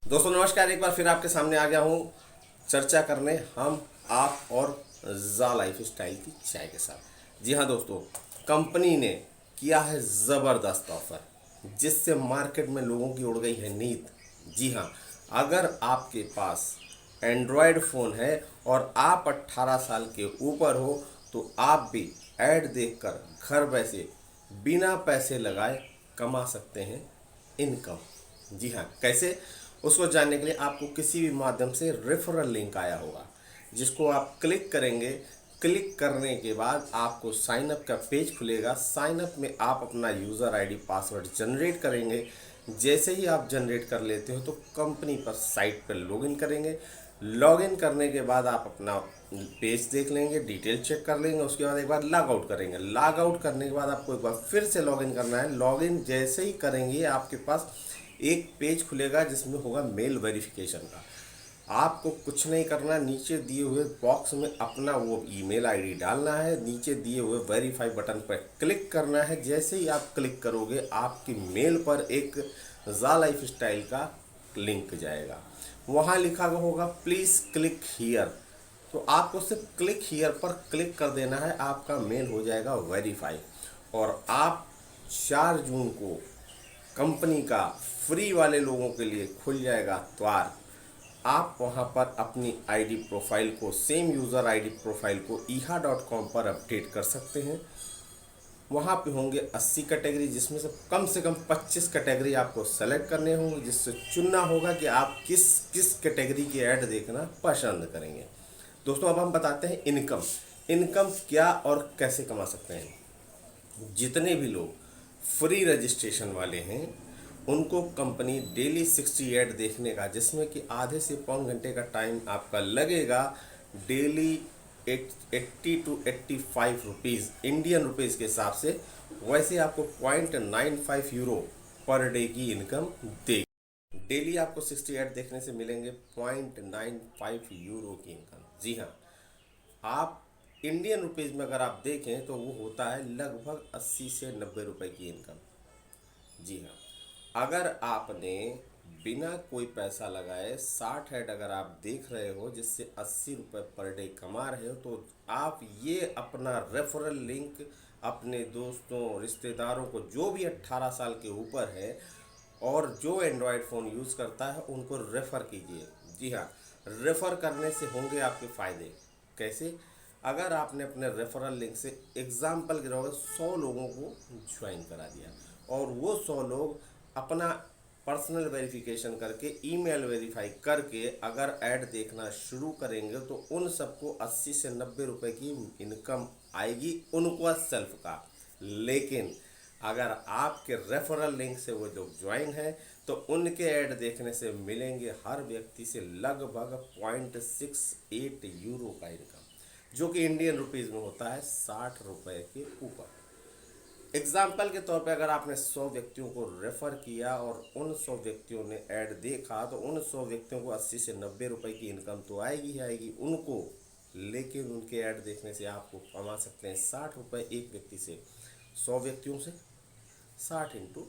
दोस्तों नमस्कार, एक बार फिर आपके सामने आ गया हूँ चर्चा करने हम आप और जा लाइफ स्टाइल की चाय के साथ। जी हाँ दोस्तों, कंपनी ने किया है ज़बरदस्त ऑफर जिससे मार्केट में लोगों की उड़ गई है नींद। जी हाँ, अगर आपके पास एंड्रॉयड फ़ोन है और आप 18 साल के ऊपर हो तो आप भी ऐड देखकर घर बैठे बिना पैसे लगाए कमा सकते हैं इनकम। जी हाँ, कैसे? उसको जानने के लिए आपको किसी भी माध्यम से रेफरल लिंक आया होगा जिसको आप क्लिक करेंगे। क्लिक करने के बाद आपको साइन अप का पेज खुलेगा। साइन अप में आप अपना यूज़र आईडी पासवर्ड जनरेट करेंगे। जैसे ही आप जनरेट कर लेते हो तो कंपनी पर साइट पर लॉगिन करेंगे। लॉगिन करने के बाद आप अपना पेज देख लेंगे, डिटेल चेक कर लेंगे। उसके बाद एक बार लॉग आउट करेंगे। लॉग आउट करने के बाद आपको एक बार फिर से लॉगिन करना है। लॉगिन जैसे ही करेंगे आपके पास एक पेज खुलेगा जिसमें होगा मेल वेरिफिकेशन का। आपको कुछ नहीं करना, नीचे दिए हुए बॉक्स में अपना वो ईमेल आईडी डालना है। नीचे दिए हुए वेरीफाई बटन पर क्लिक करना है। जैसे ही आप क्लिक करोगे आपकी मेल पर एक जा लाइफ स्टाइल का लिंक जाएगा। वहाँ लिखा होगा प्लीज़ क्लिक हियर। तो आपको सिर्फ क्लिक हियर पर क्लिक कर देना है, आपका मेल हो जाएगा वेरीफाई और आप 4 जून को कंपनी का फ्री वाले लोगों के लिए खुल जाएगा द्वार। आप वहां पर अपनी आईडी प्रोफाइल को, सेम यूज़र आईडी प्रोफाइल को iha.com पर अपडेट कर सकते हैं। वहाँ पे होंगे 80 कैटेगरी जिसमें से कम 25 कैटेगरी आपको सेलेक्ट करने होंगे, जिससे चुनना होगा कि आप किस किस कैटेगरी की ऐड देखना पसंद करेंगे। दोस्तों अब हम बताते हैं इनकम। इनकम क्या और कैसे कमा सकते हैं। जितने भी लोग फ्री रजिस्ट्रेशन वाले हैं उनको कंपनी डेली 60 ऐड देखने का, जिसमें कि आधे से पौन घंटे का टाइम आपका लगेगा, daily 80 to 85 rupees Indian rupees के हिसाब से, वैसे आपको 0.95 यूरो पर डे की इनकम देगी। डेली आपको 60 ऐड देखने से मिलेंगे 0.95 यूरो की इनकम। जी हाँ, आप इंडियन रुपीज़ में अगर आप देखें तो वो होता है लगभग 80 से 90 रुपए की इनकम। जी हाँ, अगर आपने बिना कोई पैसा लगाए 60 ऐड अगर आप देख रहे हो जिससे 80 रुपये पर डे कमा रहे हो तो आप ये अपना रेफरल लिंक अपने दोस्तों रिश्तेदारों को, जो भी 18 साल के ऊपर है और जो एंड्रॉयड फ़ोन यूज़ करता है, उनको रेफ़र कीजिए। जी हाँ, रेफ़र करने से होंगे आपके फ़ायदे। कैसे? अगर आपने अपने रेफरल लिंक से एग्जाम्पल के तौर पर 100 लोगों को ज्वाइन करा दिया और वो 100 लोग अपना पर्सनल वेरिफिकेशन करके, ईमेल वेरीफाई करके अगर ऐड देखना शुरू करेंगे तो उन सबको 80 से 90 रुपए की इनकम आएगी, उनको सेल्फ का। लेकिन अगर आपके रेफरल लिंक से वो लोग ज्वाइन हैं तो उनके ऐड देखने से मिलेंगे हर व्यक्ति से लगभग 0.68 यूरो का इनकम, जो कि इंडियन रुपीज़ में होता है 60 रुपए के ऊपर। एग्जाम्पल के तौर पे अगर आपने 100 व्यक्तियों को रेफ़र किया और उन 100 व्यक्तियों ने ऐड देखा तो उन 100 व्यक्तियों को 80 से 90 रुपए की इनकम तो आएगी ही आएगी उनको, लेकिन उनके ऐड देखने से आपको कमा सकते हैं 60 रुपये एक व्यक्ति से। 100 व्यक्तियों से 60 इंटू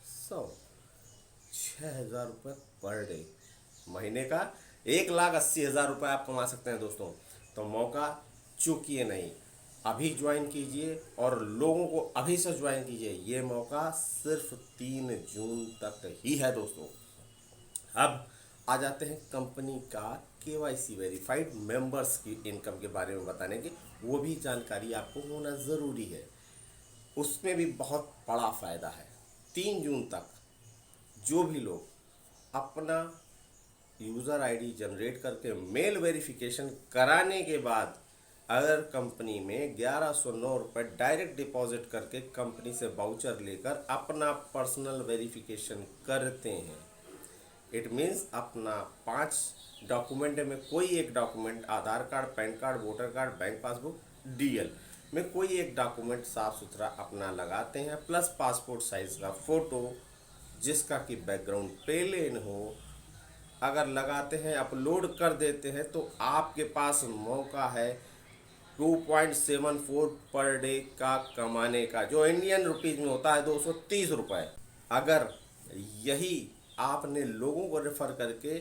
100, 6,000 रुपये पर डे, महीने का 1,80,000 रुपये आप कमा सकते हैं दोस्तों। तो मौका चूकिए नहीं, अभी ज्वाइन कीजिए और लोगों को अभी से ज्वाइन कीजिए। ये मौका सिर्फ 3 जून तक ही है दोस्तों। अब आ जाते हैं कंपनी का केवाईसी वेरीफाइड मेंबर्स की इनकम के बारे में बताने की। वो भी जानकारी आपको होना ज़रूरी है, उसमें भी बहुत बड़ा फ़ायदा है। 3 जून तक जो भी लोग अपना यूज़र आईडी जनरेट करके मेल वेरिफिकेशन कराने के बाद अगर कंपनी में 1109 रुपये डायरेक्ट डिपॉजिट करके कंपनी से वाउचर लेकर अपना पर्सनल वेरिफिकेशन करते हैं, इट मीन्स अपना 5 डॉक्यूमेंट में कोई एक document, Aadhaar card, PAN card, voter card, bank passbook, DL में कोई एक डॉक्यूमेंट साफ सुथरा अपना लगाते हैं, प्लस पासपोर्ट साइज़ का फ़ोटो जिसका कि बैकग्राउंड प्लेन हो, अगर लगाते हैं, अपलोड कर देते हैं तो आपके पास मौका है 2.74 पर डे का कमाने का, जो इंडियन रुपीज़ में होता है 230 रुपये। अगर यही आपने लोगों को रेफर करके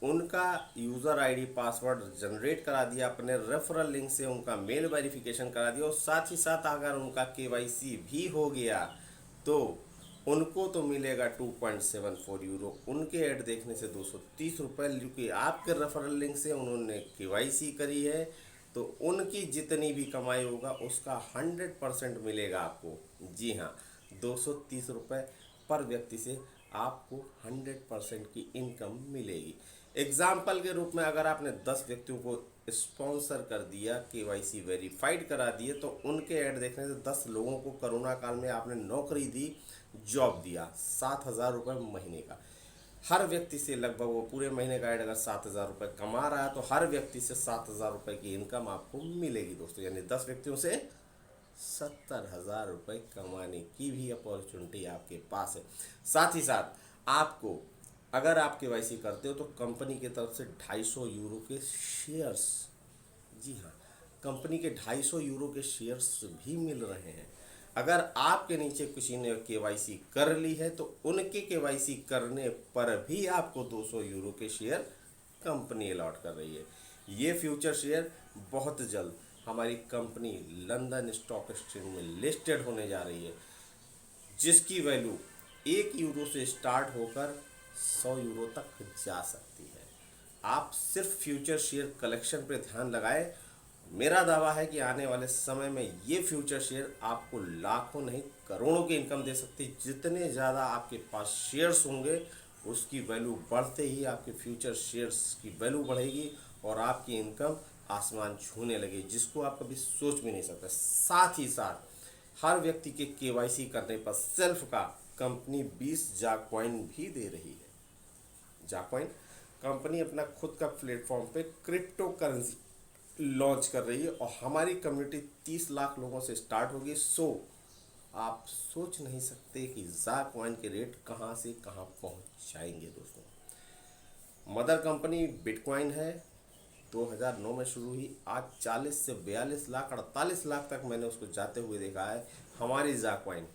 उनका यूज़र आईडी पासवर्ड जनरेट करा दिया, अपने रेफरल लिंक से उनका मेल वेरिफिकेशन करा दिया, और साथ ही साथ अगर उनका केवाईसी भी हो गया तो उनको तो मिलेगा 2.74 यूरो उनके ऐड देखने से 230 रुपये, क्योंकि आपके रेफरल लिंक से उन्होंने केवाईसी करी है। तो उनकी जितनी भी कमाई होगा उसका 100% मिलेगा आपको। जी हाँ, 230 रुपये पर व्यक्ति से आपको 100% की इनकम मिलेगी। एग्जाम्पल के रूप में अगर आपने 10 व्यक्तियों को स्पॉन्सर कर दिया, केवाईसी वेरीफाइड करा दिए, तो उनके ऐड देखने से 10 लोगों को कोरोना काल में आपने नौकरी दी, जॉब दिया, 7,000 रुपये महीने का। हर व्यक्ति से लगभग वो पूरे महीने का ऐड अगर 7,000 रुपये कमा रहा है तो हर व्यक्ति से 7,000 रुपये की इनकम आपको मिलेगी दोस्तों। यानी 10 व्यक्तियों से 70,000 रुपये कमाने की भी अपॉर्चुनिटी आपके पास है। साथ ही साथ आपको, अगर आप केवाईसी करते हो तो कंपनी की तरफ से 250 यूरो के शेयर्स, जी हाँ, कंपनी के 250 यूरो के शेयर्स भी मिल रहे हैं। अगर आपके नीचे किसी ने केवाईसी कर ली है तो उनके केवाईसी करने पर भी आपको 200 यूरो के शेयर कंपनी अलॉट कर रही है। ये फ्यूचर शेयर बहुत जल्द हमारी कंपनी लंदन स्टॉक एक्सचेंज में लिस्टेड होने जा रही है, जिसकी वैल्यू 1 यूरो से स्टार्ट होकर 100 यूरो तक जा सकती है। आप सिर्फ फ्यूचर शेयर कलेक्शन पर ध्यान लगाएं। मेरा दावा है कि आने वाले समय में ये फ्यूचर शेयर आपको लाखों नहीं करोड़ों की इनकम दे सकती है। जितने ज़्यादा आपके पास शेयर्स होंगे उसकी वैल्यू बढ़ते ही आपके फ्यूचर शेयर्स की वैल्यू बढ़ेगी और आपकी इनकम आसमान छूने लगेगी, जिसको आप कभी सोच भी नहीं सकते। साथ ही साथ हर व्यक्ति के केवाईसी करने पर सेल्फ का कंपनी 20 जाक कॉइन भी दे रही है। जाक कॉइन कंपनी अपना खुद का प्लेटफॉर्म पे क्रिप्टो करेंसी लॉन्च कर रही है और हमारी कम्युनिटी 30 लाख लोगों से स्टार्ट होगी। सो आप सोच नहीं सकते कि जाक कॉइन के रेट कहाँ से कहाँ पहुँच जाएंगे दोस्तों। मदर कंपनी बिटकॉइन है, 2009 में शुरू हुई, आज 40 से 42 लाख 48 लाख तक मैंने उसको जाते हुए देखा है। हमारी जाक कॉइन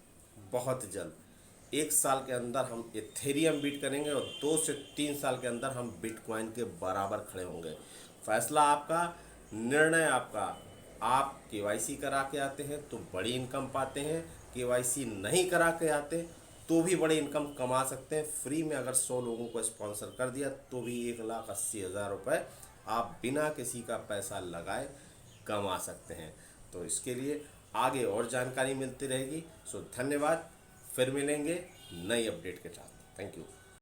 बहुत जल्द 1 साल के अंदर हम इथेरियम बीट करेंगे और 2 से 3 साल के अंदर हम बिटकॉइन के बराबर खड़े होंगे। फैसला आपका, निर्णय आपका। आप केवाईसी करा के आते हैं तो बड़ी इनकम पाते हैं, केवाईसी नहीं करा के आते तो भी बड़ी इनकम कमा सकते हैं। फ्री में अगर 100 लोगों को स्पॉन्सर कर दिया तो भी 1,80,000 रुपये आप बिना किसी का पैसा लगाए कमा सकते हैं। तो इसके लिए आगे और जानकारी मिलती रहेगी। सो धन्यवाद, फिर मिलेंगे नई अपडेट के साथ। Thank you.